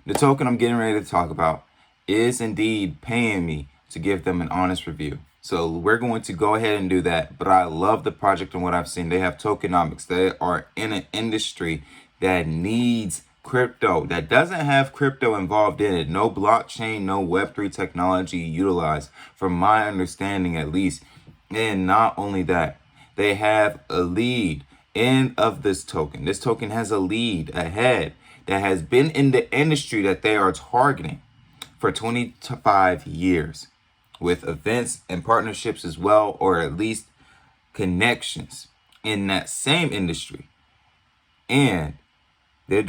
The token I'm getting ready to talk about is indeed paying me to give them an honest review. So we're going to go ahead and do that. But I love the project and what I've seen. They have tokenomics. They are in an industry that needs crypto, that doesn't have crypto involved in it. No blockchain, no Web3 technology utilized, from my understanding at least. And not only that, they have a lead in of this token. This token has a lead ahead that has been in the industry that they are targeting for 25 years with events and partnerships as well, or at least connections in that same industry. And they're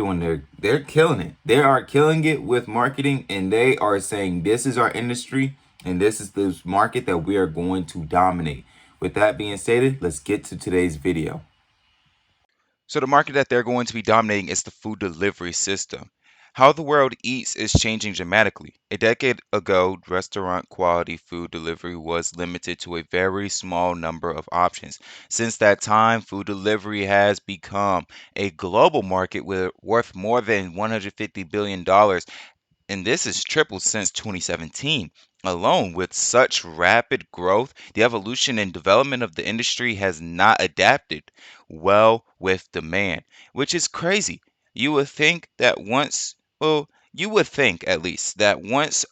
killing it. They are killing it with marketing, and they are saying this is our industry and this is the market that we are going to dominate. With that being stated, let's get to today's video. So the market that they're going to be dominating is the food delivery system. How the world eats is changing dramatically. A decade ago, restaurant quality food delivery was limited to a very small number of options. Since that time, food delivery has become a global market worth more than $150 billion, and this has tripled since 2017 alone. With such rapid growth, the evolution and development of the industry has not adapted well with demand, which is crazy. You would think that once, well, you would think at least that once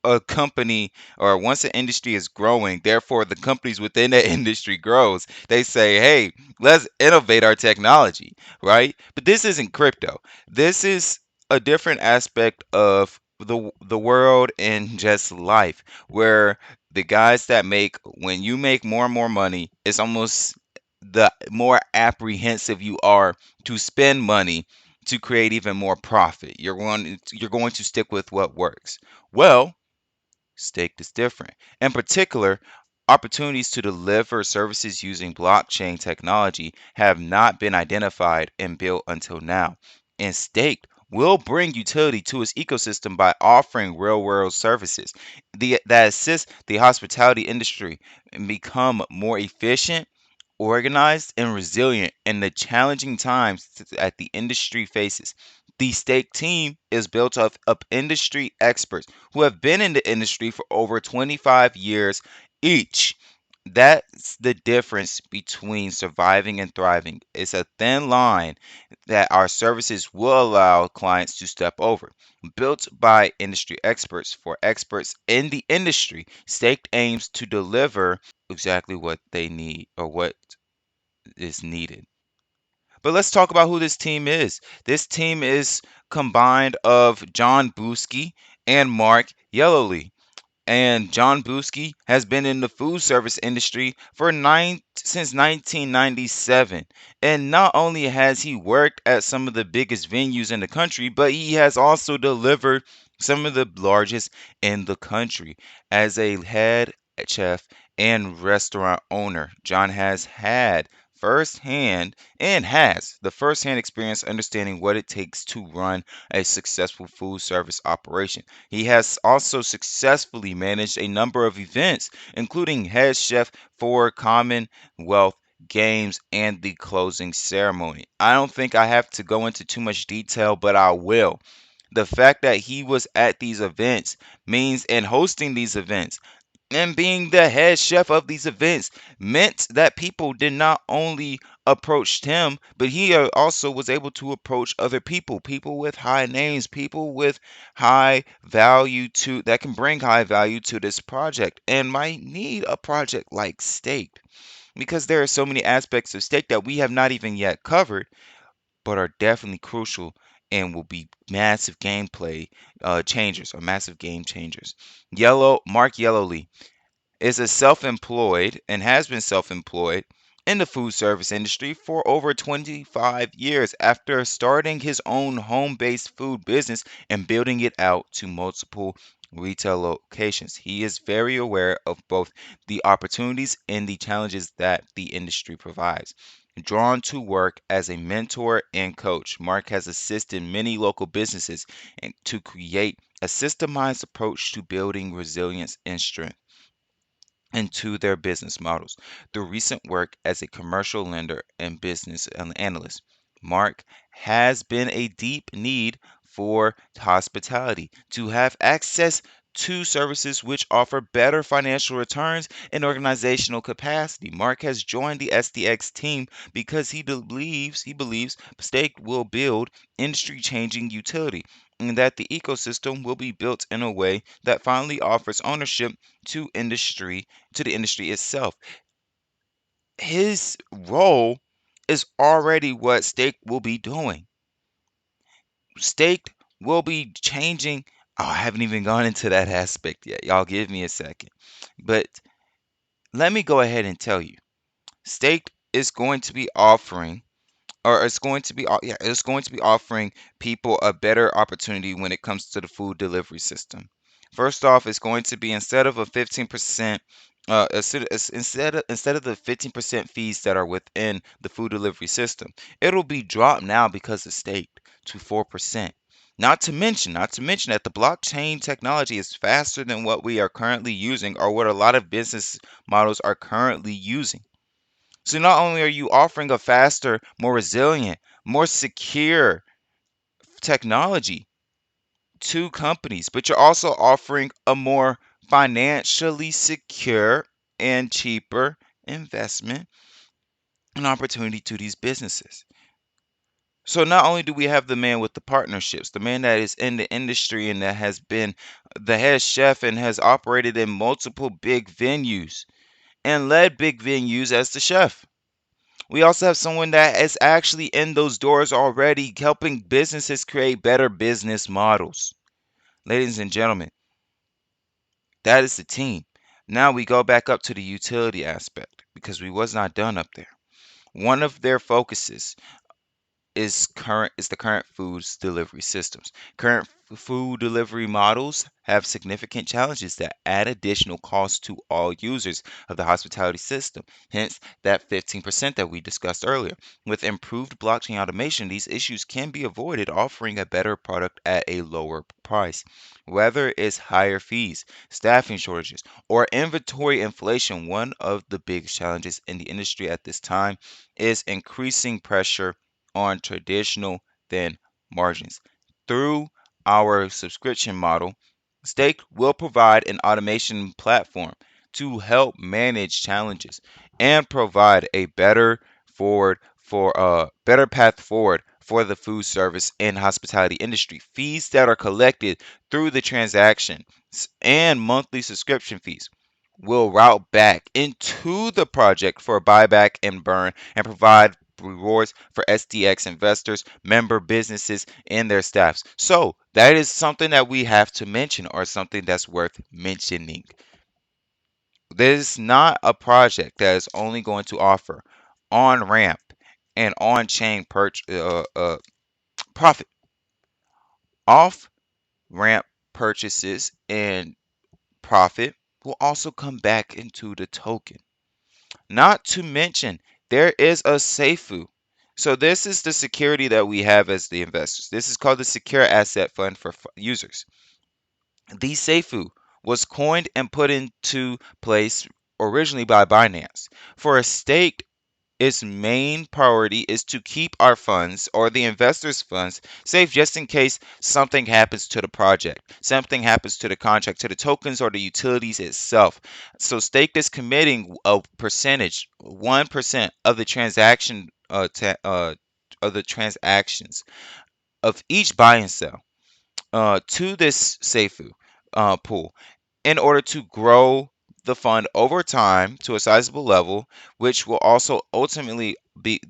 a company or once an industry is growing, therefore the companies within that industry grows, they say, hey, let's innovate our technology, right? But this isn't crypto. This is a different aspect of the world and just life, where the guys that make, when you make more and more money, it's almost the more apprehensive you are to spend money to create even more profit. You're going to stick with what works. Well, staked is different. In particular, opportunities to deliver services using blockchain technology have not been identified and built until now. And Staked will bring utility to its ecosystem by offering real-world services that assist the hospitality industry and become more efficient, organized, and resilient in the challenging times that the industry faces. The Stake team is built of industry experts who have been in the industry for over 25 years each. That's the difference between surviving and thriving. It's a thin line that our services will allow clients to step over. Built by industry experts for experts in the industry, Staked aims to deliver exactly what they need or what is needed. But let's talk about who this team is. This team is combined of John Booski and Mark Yellowly. And John Booski has been in the food service industry since 1997. And not only has he worked at some of the biggest venues in the country, but he has also delivered some of the largest in the country. As a head chef and restaurant owner, John has the firsthand experience understanding what it takes to run a successful food service operation. He has also successfully managed a number of events, including head chef for Commonwealth Games and the closing ceremony. I don't think I have to go into too much detail, but I will. The fact that he was at these events means, and hosting these events, and being the head chef of these events meant that people did not only approach him, but he also was able to approach other people, people with high names, people with high value to that can bring high value to this project and might need a project like Stake, because there are so many aspects of Stake that we have not even yet covered, but are definitely crucial and will be massive gameplay changers or massive game changers. Mark Yellowly is a self-employed and has been self-employed in the food service industry for over 25 years after starting his own home-based food business and building it out to multiple retail locations. He is very aware of both the opportunities and the challenges that the industry provides. Drawn to work as a mentor and coach, Mark has assisted many local businesses to create a systemized approach to building resilience and strength into their business models. Through recent work as a commercial lender and business analyst, Mark has been a deep need for hospitality, to have access to services which offer better financial returns and organizational capacity. Mark has joined the SDX team because he believes Stake will build industry-changing utility and that the ecosystem will be built in a way that finally offers ownership to industry to the industry itself. His role is already what Stake will be doing. Stake will be changing. Oh, I haven't even gone into that aspect yet. Y'all give me a second. But let me go ahead and tell you. Stake is going to be offering or it's going to be offering people a better opportunity when it comes to the food delivery system. First off, it's going to be instead of a 15%, instead of the 15% fees that are within the food delivery system, it'll be dropped now because of state to 4%. Not to mention that the blockchain technology is faster than what we are currently using or what a lot of business models are currently using. So not only are you offering a faster, more resilient, more secure technology to companies, but you're also offering a more financially secure and cheaper investment and opportunity to these businesses. So not only do we have the man with the partnerships, the man that is in the industry and that has been the head chef and has operated in multiple big venues and led big venues as the chef. We also have someone that is actually in those doors already, helping businesses create better business models. Ladies and gentlemen, that is the team. Now we go back up to the utility aspect because we was not done up there. One of their focuses is the current foods delivery systems. Current food delivery models have significant challenges that add additional costs to all users of the hospitality system. Hence, that 15% that we discussed earlier. With improved blockchain automation, these issues can be avoided, offering a better product at a lower price. Whether it's higher fees, staffing shortages, or inventory inflation, one of the biggest challenges in the industry at this time is increasing pressure on traditional thin margins. Through our subscription model, Stake will provide an automation platform to help manage challenges and provide a better path forward for the food service and hospitality industry. Fees that are collected through the transaction and monthly subscription fees will route back into the project for buyback and burn and provide rewards for SDX investors, member businesses, and their staffs. So that is something that we have to mention or something that's worth mentioning. This is not a project that is only going to offer on ramp and on chain profit. Off ramp purchases and profit will also come back into the token. Not to mention, there is a Seifu. So this is the security that we have as the investors. This is called the Secure Asset Fund for users. The Seifu was coined and put into place originally by Binance. For a stake, its main priority is to keep our funds or the investors' funds safe just in case something happens to the project, something happens to the contract, to the tokens or the utilities itself. So Stake is committing a percentage, 1% of the of the transactions of each buy and sell to this Seifu pool in order to grow the fund over time to a sizable level, which will also ultimately be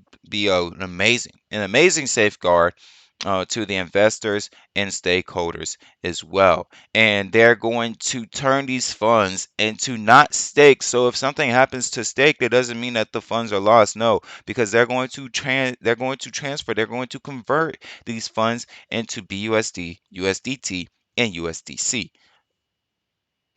an amazing safeguard to the investors and stakeholders as well. And they're going to turn these funds into not stake. So if something happens to stake, that doesn't mean that the funds are lost. No, because they're going to convert these funds into BUSD, USDT, and USDC,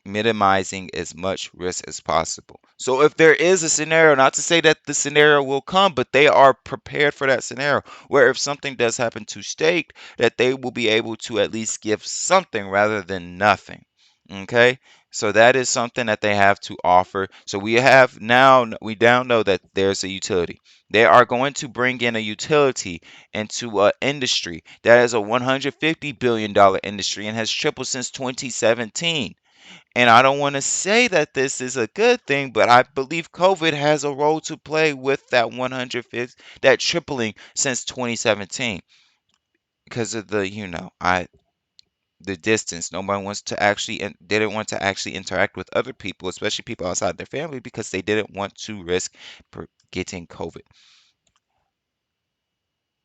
minimizing as much risk as possible. So if there is a scenario, not to say that the scenario will come, but they are prepared for that scenario where if something does happen to stake, that they will be able to at least give something rather than nothing. Okay? So that is something that they have to offer. So we now know that there's a utility. They are going to bring in a utility into an industry that is a $150 billion industry and has tripled since 2017. And I don't want to say that this is a good thing, but I believe COVID has a role to play with that 150, that tripling since 2017 because of the distance. Nobody wants to actually and didn't want to actually interact with other people, especially people outside their family, because they didn't want to risk getting COVID.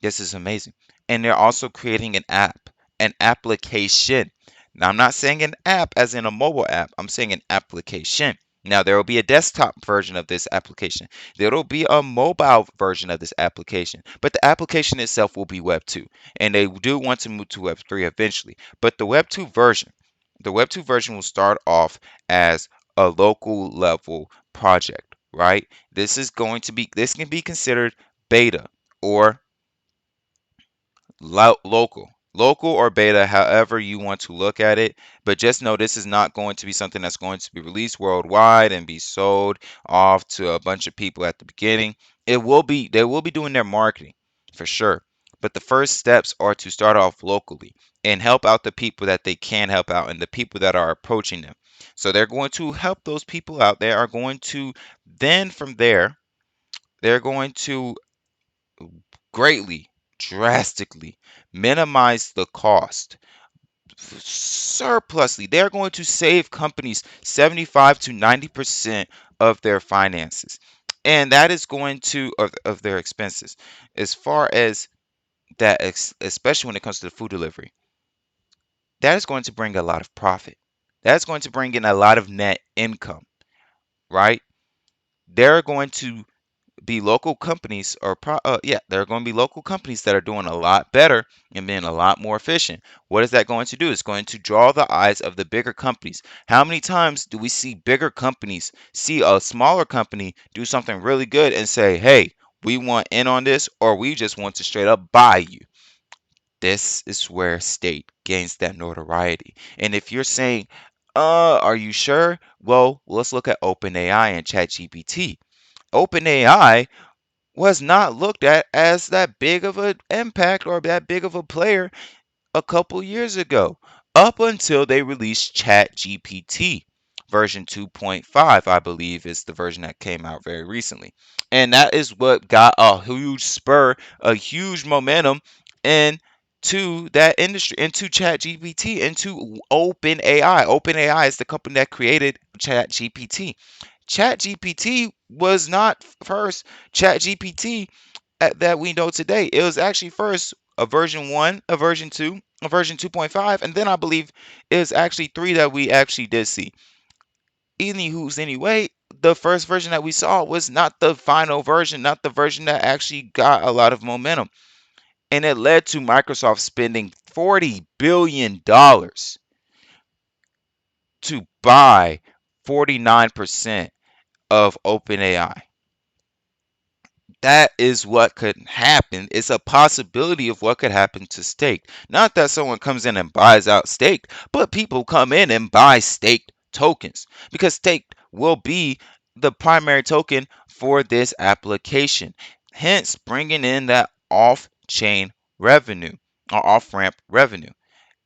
This is amazing. And they're also creating an application. Now, I'm not saying an app as in a mobile app, I'm saying an application. Now, there will be a desktop version of this application. There will be a mobile version of this application, but the application itself will be Web 2. And they do want to move to Web 3 eventually. But the Web 2 version will start off as a local level project, right? This can be considered beta or local or beta, however you want to look at it. But just know this is not going to be something that's going to be released worldwide and be sold off to a bunch of people at the beginning. They will be doing their marketing for sure. But the first steps are to start off locally and help out the people that they can help out and the people that are approaching them. So they're going to help those people out. They are going to then from there, they're going to greatly, drastically minimize the cost. Surplusly, they're going to save companies 75 to 90% of their finances. And that is going to, of their expenses. As far as that, especially when it comes to the food delivery, that is going to bring a lot of profit. That's going to bring in a lot of net income, right? They're going to be local companies there are going to be local companies that are doing a lot better and being a lot more efficient. What is that going to do? It's going to draw the eyes of the bigger companies. How many times do we see bigger companies see a smaller company do something really good and say, hey, we want in on this, or we just want to straight up buy you? This is where state gains that notoriety. And if you're saying, are you sure? Well, let's look at OpenAI and ChatGPT. OpenAI was not looked at as that big of an impact or that big of a player a couple years ago, up until they released ChatGPT. Version 2.5, I believe, is the version that came out very recently. And that is what got a huge spur, a huge momentum into that industry, into ChatGPT, into OpenAI. OpenAI is the company that created ChatGPT. ChatGPT was not first ChatGPT that we know today. It was actually first a version 1, a version 2, a version 2.5, and then I believe it was actually 3 that we actually did see. Anyway, the first version that we saw was not the final version, not the version that actually got a lot of momentum. And it led to Microsoft spending $40 billion to buy 49% of OpenAI. That is what could happen. It's a possibility of what could happen to staked. Not that someone comes in and buys out staked, but people come in and buy staked tokens because staked will be the primary token for this application. Hence, bringing in that off chain revenue or off ramp revenue.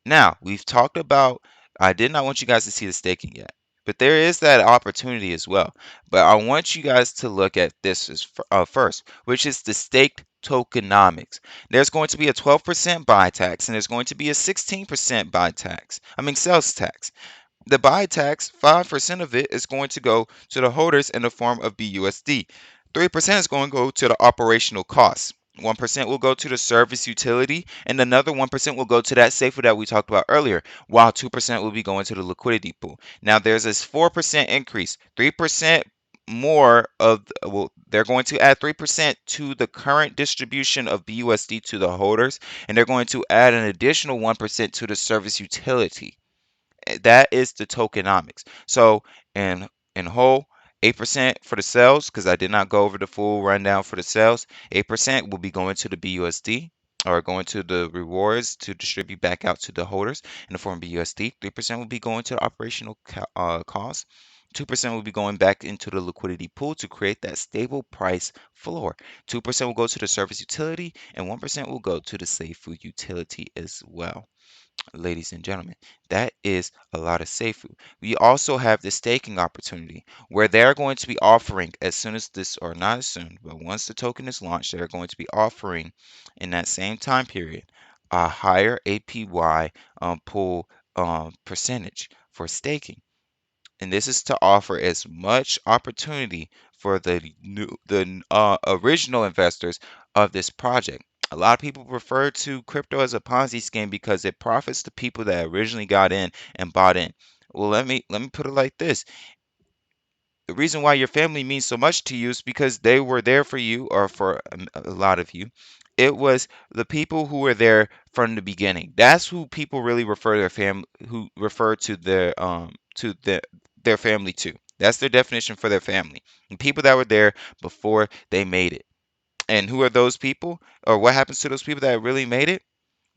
Now, we've talked about, I did not want you guys to see the staking yet, but there is that opportunity as well. But I want you guys to look at this first, which is the staked tokenomics. There's going to be a 12% buy tax and there's going to be a 16% sales tax. The buy tax, 5% of it is going to go to the holders in the form of BUSD. 3% is going to go to the operational costs. 1% will go to the service utility, and another 1% will go to that safer that we talked about earlier, while 2% will be going to the liquidity pool. Now, there's this 4% increase, 3% more they're going to add 3% to the current distribution of BUSD to the holders, and they're going to add an additional 1% to the service utility. That is the tokenomics. So in whole, 8% for the sales, because I did not go over the full rundown for the sales. 8% will be going to the BUSD. are going to the rewards to distribute back out to the holders in the form of USD. 3% will be going to the operational costs. 2% will be going back into the liquidity pool to create that stable price floor. 2% will go to the service utility, and 1% will go to the safe food utility as well. Ladies and gentlemen, that is a lot of safe food. We also have the staking opportunity where they're going to be offering as soon as this, or not as soon, but once the token is launched, they're going to be offering in that same time period a higher APY pool percentage for staking. And this is to offer as much opportunity for the original investors of this project. A lot of people refer to crypto as a Ponzi scheme because it profits the people that originally got in and bought in. Well, let me put it like this. The reason why your family means so much to you is because they were there for you, or for a lot of you. It was the people who were there from the beginning. That's who people really refer their family, who refer to their family to. That's their definition for their family. The people that were there before they made it. And who are those people? Or what happens to those people that really made it?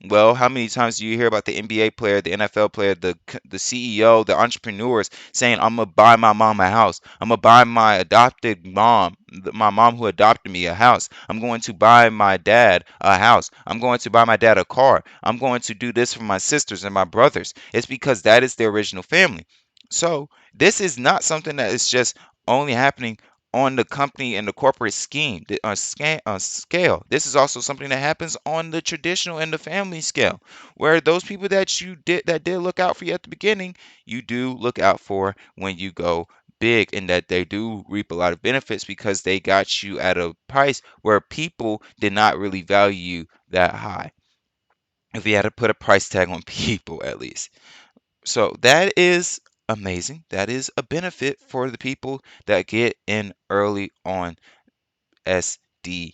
Well, how many times do you hear about the NBA player, the NFL player, the CEO, the entrepreneurs saying, "I'm gonna buy my mom a house. I'm gonna buy my adopted mom, my mom who adopted me, a house. I'm going to buy my dad a house. I'm going to buy my dad a car. I'm going to do this for my sisters and my brothers." It's because that is their original family. So this is not something that is just only happening on the company and the corporate scheme scale. This is also something that happens on the traditional and the family scale, where those people that did look out for you at the beginning, you do look out for when you go big, and that they do reap a lot of benefits because they got you at a price where people did not really value you that high. If you had to put a price tag on people, at least. So that is amazing. That is a benefit for the people that get in early on SDX.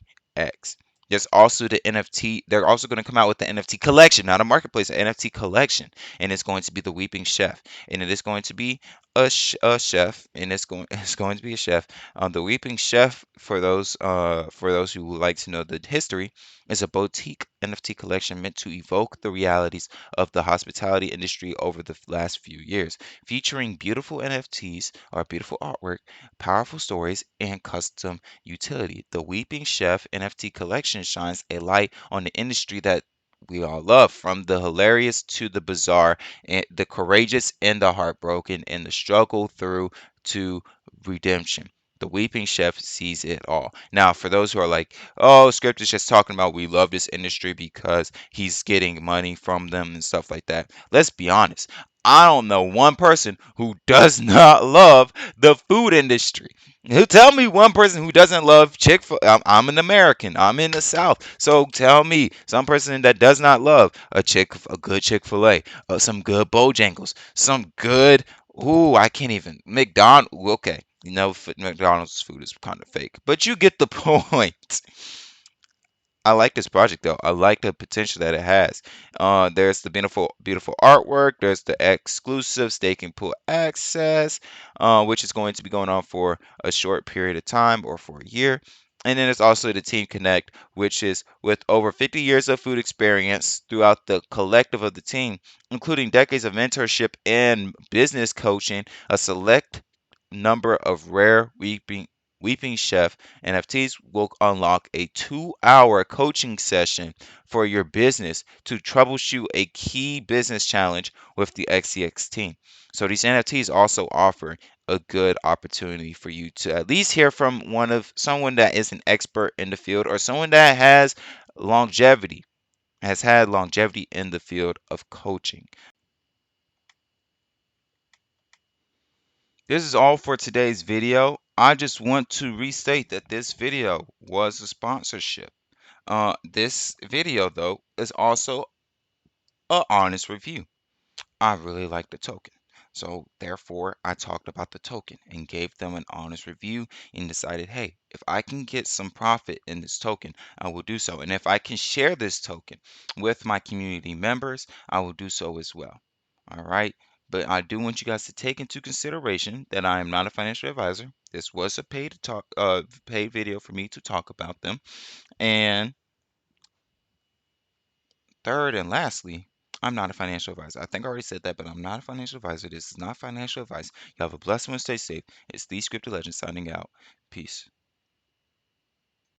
There's also the NFT. They're also going to come out with the NFT collection, not a marketplace, an NFT collection, and it's going to be the Weeping Chef, and it is going to be a chef, and it's going to be a chef. The Weeping Chef, for those who would like to know the history, is a boutique NFT collection meant to evoke the realities of the hospitality industry over the last few years, featuring beautiful NFTs or beautiful artwork, powerful stories, and custom utility. The Weeping Chef NFT collection shines a light on the industry that we all love, from the hilarious to the bizarre, and the courageous and the heartbroken, and the struggle through to redemption. The Weeping Chef sees it all. Now, for those who are like, "Oh, Script is just talking about we love this industry because he's getting money from them and stuff like that." Let's be honest. I don't know one person who does not love the food industry. Who tell me one person who doesn't love Chick-fil? I'm an American. I'm in the South. So tell me some person that does not love a good Chick-fil-A, some good Bojangles, some good. Ooh, I can't even McDonald's. Okay, McDonald's food is kind of fake, but you get the point. I like this project though. I like the potential that it has. There's the beautiful, beautiful artwork. There's the exclusive staking pool access, which is going to be going on for a short period of time, or for a year. And then there's also the Team Connect, which is with over 50 years of food experience throughout the collective of the team, including decades of mentorship and business coaching, a select number of rare Weeping Chef NFTs will unlock a 2-hour coaching session for your business to troubleshoot a key business challenge with the XCX team. So these NFTs also offer a good opportunity for you to at least hear from someone that is an expert in the field, or someone that longevity has had longevity in the field of coaching. This is all for today's video. I just want to restate that this video was a sponsorship. This video, though, is also a honest review. I really like the token. So therefore, I talked about the token and gave them an honest review, and decided, hey, if I can get some profit in this token, I will do so. And if I can share this token with my community members, I will do so as well. All right. But I do want you guys to take into consideration that I am not a financial advisor. This was a paid video for me to talk about them. And Third and lastly, I'm not a financial advisor. I think I already said that, but I'm not a financial advisor. This is not financial advice. You have a blessed one. Stay safe. It's the Scripted Legend signing out. Peace.